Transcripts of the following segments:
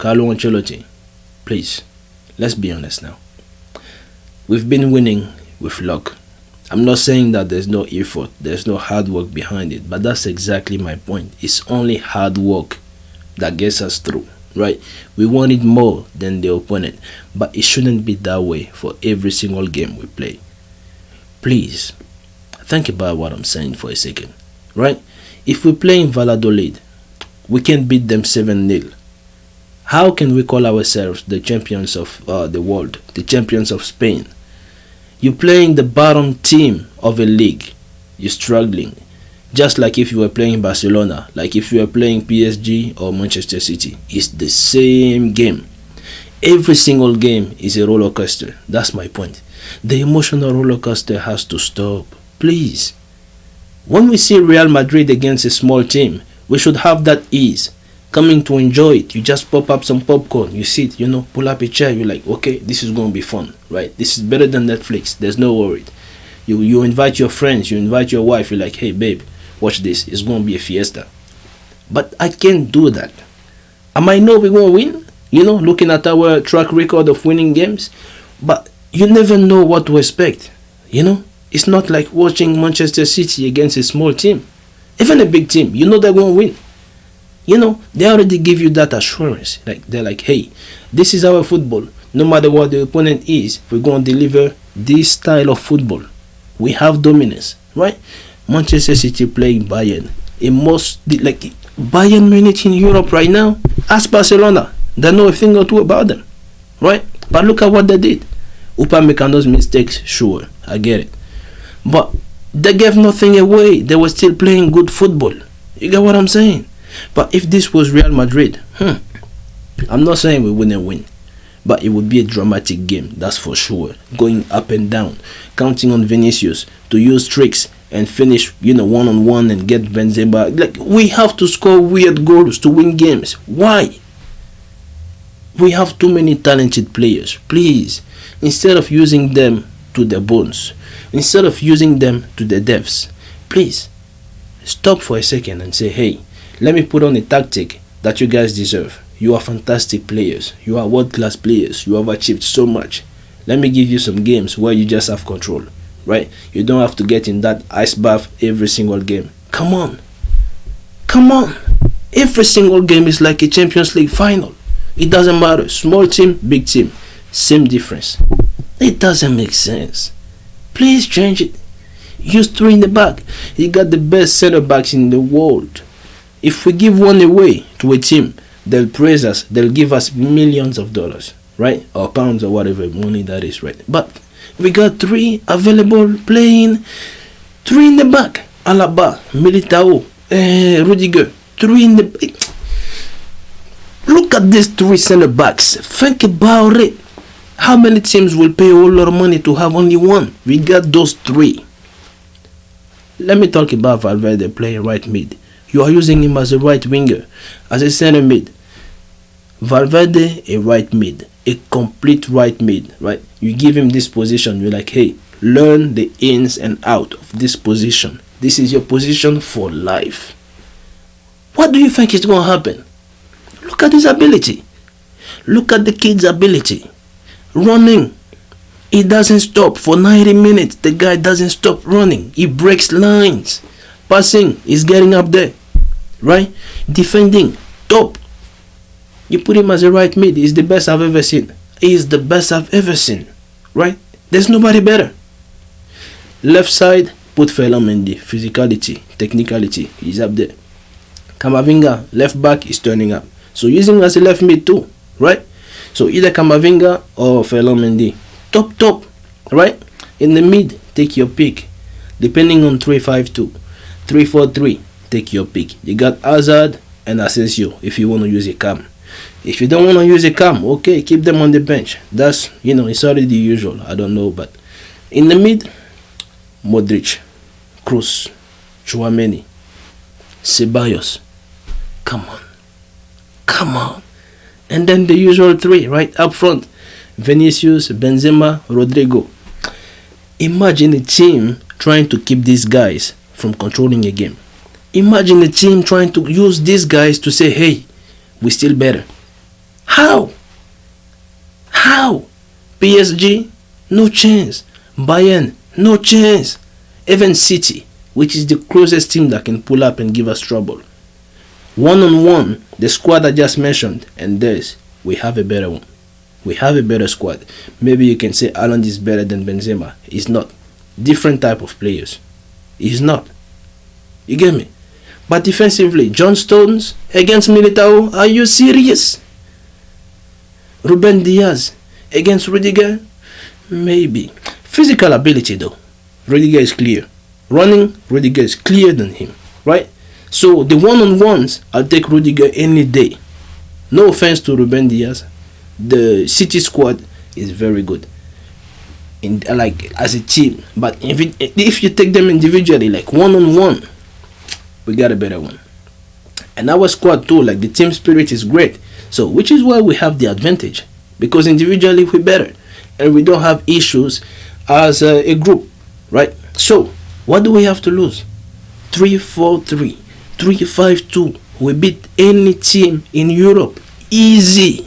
Carlo Ancelotti, please, let's be honest now. We've been winning with luck. I'm not saying that there's no effort, there's no hard work behind it, but that's exactly my point. It's only hard work that gets us through, right? We want it more than the opponent, but it shouldn't be that way for every single game we play. Please, think about what I'm saying for a second, right? If we play in Valladolid, we can beat them 7-0. How can we call ourselves the champions of the world, the champions of Spain? You're playing the bottom team of a league. You're struggling. Just like if you were playing Barcelona, like if you were playing PSG or Manchester City. It's the same game. Every single game is a roller coaster. That's my point. The emotional roller coaster has to stop. Please. When we see Real Madrid against a small team, we should have that ease. Coming to enjoy it. You just pop up some popcorn. You sit, pull up a chair. You're like, okay, this is going to be fun, right? This is better than Netflix. There's no worry. You invite your friends. You invite your wife. You're like, hey, babe, watch this. It's going to be a fiesta. But I can't do that. I might know we're going to win, looking at our track record of winning games. But you never know what to expect, It's not like watching Manchester City against a small team. Even a big team, they're going to win. They already give you that assurance. They're like, hey, this is our football. No matter what the opponent is, we're going to deliver this style of football. We have dominance, right? Manchester City playing Bayern. Bayern Munich in Europe right now. Ask Barcelona. They know a thing or two about them, right? But look at what they did. Upamecano's mistakes, sure, I get it. But they gave nothing away. They were still playing good football. You get what I'm saying? But if this was Real Madrid, I'm not saying we wouldn't win, but it would be a dramatic game, that's for sure. Going up and down, counting on Vinicius to use tricks and finish, one-on-one and get Benzema. We have to score weird goals to win games. Why? We have too many talented players. Please, instead of using them to their bones, instead of using them to their depths, please, stop for a second and say, hey, let me put on a tactic that you guys deserve. You are fantastic players. You are world-class players. You have achieved so much. Let me give you some games where you just have control, right? You don't have to get in that ice bath every single game. Come on. Every single game is like a Champions League final. It doesn't matter. Small team, big team. Same difference. It doesn't make sense. Please change it. Use 3 in the back. You got the best center backs in the world. If we give one away to a team, they'll praise us. They'll give us millions of dollars, right? Or pounds or whatever money that is, right? But we got 3 available playing. 3 in the back. Alaba, Militao, Rudiger. 3 in the... Look at these 3 center backs. Think about it. How many teams will pay a whole lot of money to have only one? We got those 3. Let me talk about Valverde playing right mid. You are using him as a right winger, as a center mid. Valverde, a right mid, a complete right mid, right? You give him this position, you're like, hey, learn the ins and out of this position. This is your position for life. What do you think is going to happen? Look at his ability. Look at the kid's ability. Running. He doesn't stop for 90 minutes. The guy doesn't stop running. He breaks lines. Passing, he's getting up there. Right? Defending, top. You put him as a right mid, he's the best I've ever seen. He is the best I've ever seen. Right? There's nobody better. Left side, put Mendy. Physicality, technicality, he's up there. Camavinga, left back, is turning up. So using him as a left mid too. Right? So either Camavinga or Mendy. Top. Right? In the mid, take your pick. Depending on 3-5-2. 3-4-3, take your pick. You got Hazard and Asensio if you want to use a cam. If you don't want to use a cam, okay, keep them on the bench. That's, it's already the usual. I don't know, but in the mid, Modric, Kroos, Chouameni, Ceballos. Come on. And then the usual 3 right up front. Vinicius, Benzema, Rodrigo. Imagine a team trying to keep these guys from controlling a game. Imagine a team trying to use these guys to say, hey, we're still better. How? How? PSG, no chance. Bayern, no chance. Even City, which is the closest team that can pull up and give us trouble. One-on-one, the squad I just mentioned, and this, we have a better one. We have a better squad. Maybe you can say Haaland is better than Benzema. He's not. Different type of players. He's not. You get me? But defensively, John Stones against Militao, are you serious? Ruben Diaz against Rudiger? Maybe. Physical ability though, Rudiger is clear. Running, Rudiger is clearer than him, right? So the one-on-ones, I'll take Rudiger any day. No offense to Ruben Diaz. The City squad is very good, like as a team. But if you take them individually, like one-on-one, we got a better one. And our squad too, like the team spirit is great. So which is why we have the advantage, because individually we're better and we don't have issues as a group, right? So what do we have to lose? 3-4-3, 3-5-2. We beat any team in Europe. Easy.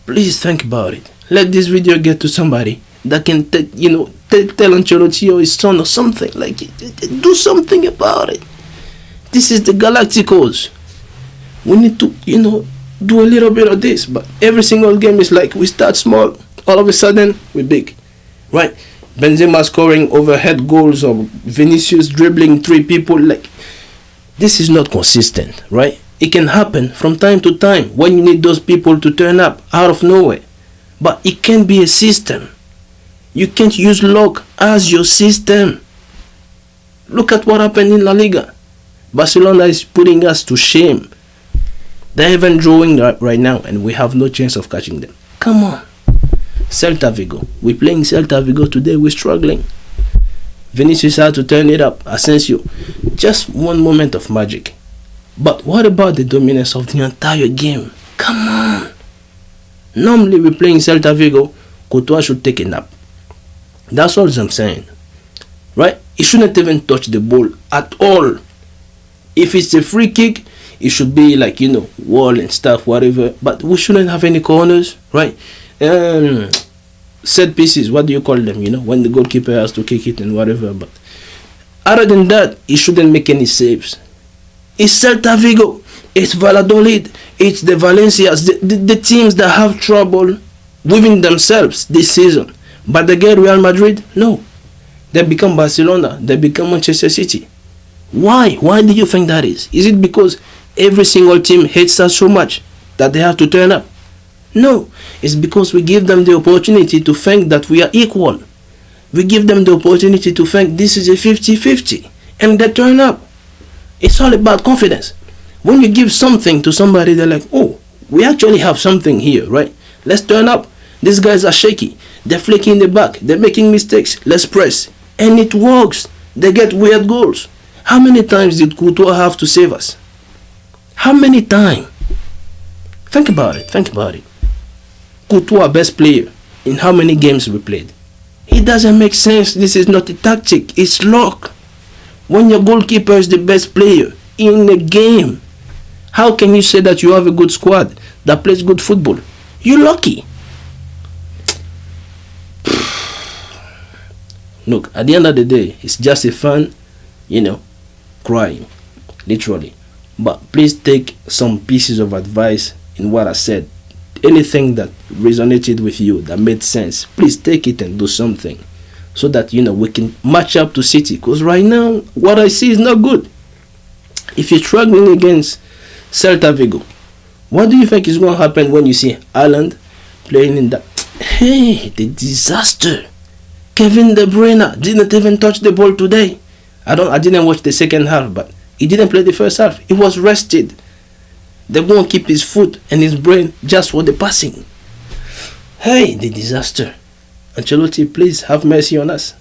Please think about it. Let this video get to somebody that can tell Ancelotti or his son or something, like, do something about it. This is the Galacticos. We need to do a little bit of this. But every single game is like we start small, all of a sudden we're big, right? Benzema scoring overhead goals or Vinicius dribbling 3 people. Like, this is not consistent, right? It can happen from time to time when you need those people to turn up out of nowhere. But it can be a system. You can't use luck as your system. Look at what happened in La Liga. Barcelona is putting us to shame. They're even drawing right now and we have no chance of catching them. Come on. Celta Vigo. We're playing Celta Vigo today. We're struggling. Vinicius had to turn it up. Asensio. Just one moment of magic. But what about the dominance of the entire game? Come on. Normally we're playing Celta Vigo. Courtois should take a nap. That's all I'm saying. Right? He shouldn't even touch the ball at all. If it's a free kick, it should be like, wall and stuff, whatever. But we shouldn't have any corners, right? Set pieces, what do you call them? When the goalkeeper has to kick it and whatever. But other than that, he shouldn't make any saves. It's Celta Vigo. It's Valladolid. It's the Valencias. The teams that have trouble within themselves this season. But they get Real Madrid? No. They become Barcelona. They become Manchester City. Why? Why do you think that is? Is it because every single team hates us so much that they have to turn up? No. It's because we give them the opportunity to think that we are equal. We give them the opportunity to think this is a 50-50. And they turn up. It's all about confidence. When you give something to somebody, they're like, oh, we actually have something here, right? Let's turn up. These guys are shaky. They're flicking the back. They're making mistakes. Let's press. And it works. They get weird goals. How many times did Courtois have to save us? How many times? Think about it. Think about it. Courtois, best player. In how many games we played? It doesn't make sense. This is not a tactic. It's luck. When your goalkeeper is the best player in a game, how can you say that you have a good squad that plays good football? You're lucky. Look, at the end of the day, it's just a fun, crying, literally. But please take some pieces of advice in what I said. Anything that resonated with you, that made sense, please take it and do something. So that, we can match up to City. Because right now, what I see is not good. If you're struggling against Celta Vigo, what do you think is going to happen when you see Haaland playing in that? Hey, the disaster. Kevin De Bruyne didn't even touch the ball today. I didn't watch the second half, but he didn't play the first half. He was rested. They won't keep his foot and his brain just for the passing. Hey, the disaster. Ancelotti, please have mercy on us.